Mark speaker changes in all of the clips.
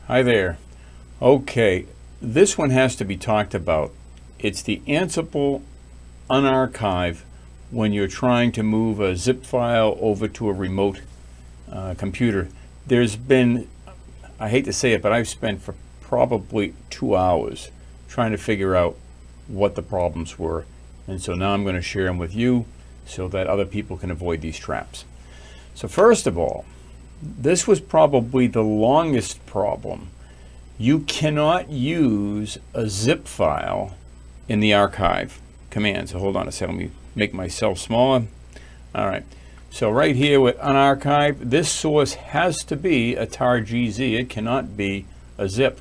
Speaker 1: Hi there. Okay, this one has to be talked about. It's the Ansible Unarchive when you're trying to move a zip file over to a remote computer. There's been, I hate to say it, but I've spent for probably 2 hours trying to figure out what the problems were. And so now I'm going to share them with you so that other people can avoid these traps. So first of all, this was probably the longest problem. You cannot use a zip file in the archive command. So hold on a second, let me make myself smaller. All right, so right here with unarchive, this source has to be a tar.gz. It cannot be a zip.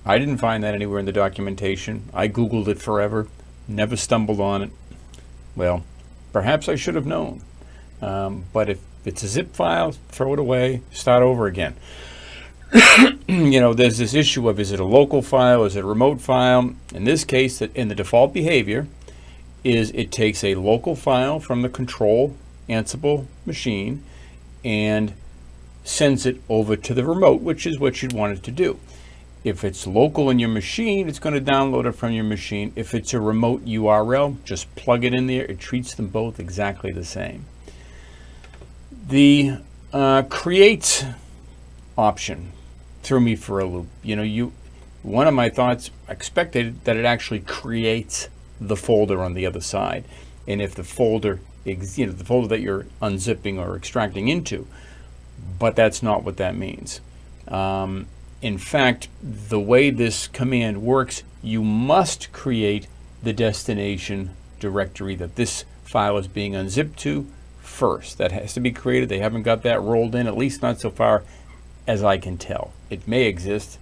Speaker 1: I didn't find that anywhere in the documentation. I Googled it forever, never stumbled on it. Well, perhaps I should have known. But if it's a zip file, throw it away, start over again. You know, there's this issue of, is it a local file, is it a remote file? In this case, in the default behavior, is it takes a local file from the control Ansible machine and sends it over to the remote, which is what you'd want it to do. If it's local in your machine, it's going to download it from your machine. If it's a remote URL, just plug it in there. It treats them both exactly the same. The create option threw me for a loop. You know, one of my thoughts expected that it actually creates the folder on the other side, and if the folder, the folder that you're unzipping or extracting into, but that's not what that means. In fact, the way this command works, you must create the destination directory that this file is being unzipped to first. That has to be created. They haven't got that rolled in, at least not so far as I can tell. It may exist,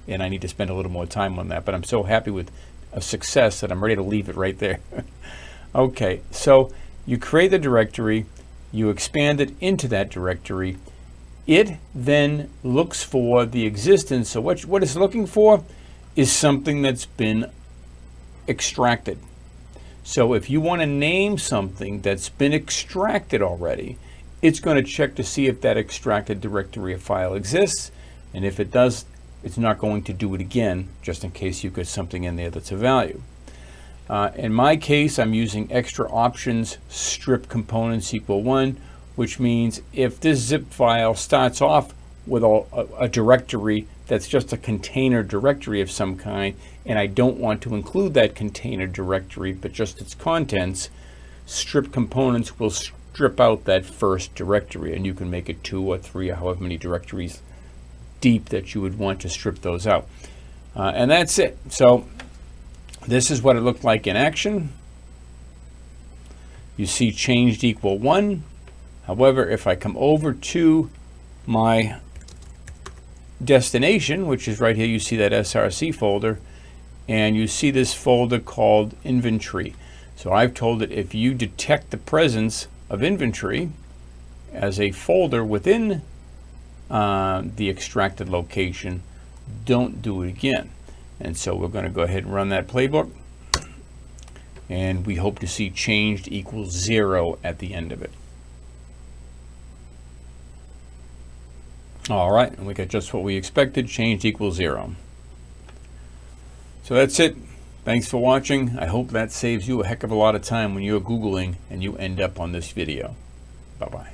Speaker 1: and I need to spend a little more time on that, but I'm so happy with a success that I'm ready to leave it right there. Okay, so you create the directory, you expand it into that directory. It then looks for the existence. So what it's looking for is something that's been extracted. So if you want to name something that's been extracted already, it's going to check to see if that extracted directory or file exists. And if it does, it's not going to do it again, just in case you've got something in there that's of value. In my case, I'm using extra options strip components equal 1, which means if this zip file starts off with a directory that's just a container directory of some kind, and I don't want to include that container directory, but just its contents, strip components will strip out that first directory, and you can make it 2 or 3 or however many directories deep that you would want to strip those out. And that's it. So this is what it looked like in action. You see changed equal 1. However, if I come over to my destination, which is right here, you see that src folder, and you see this folder called inventory. So I've told it, if you detect the presence of inventory as a folder within the extracted location, don't do it again. And so we're going to go ahead and run that playbook, and we hope to see changed equals 0 at the end of it. All right, and we got just what we expected, changed equals 0. So that's it. Thanks for watching. I hope that saves you a heck of a lot of time when you're Googling and you end up on this video. Bye-bye.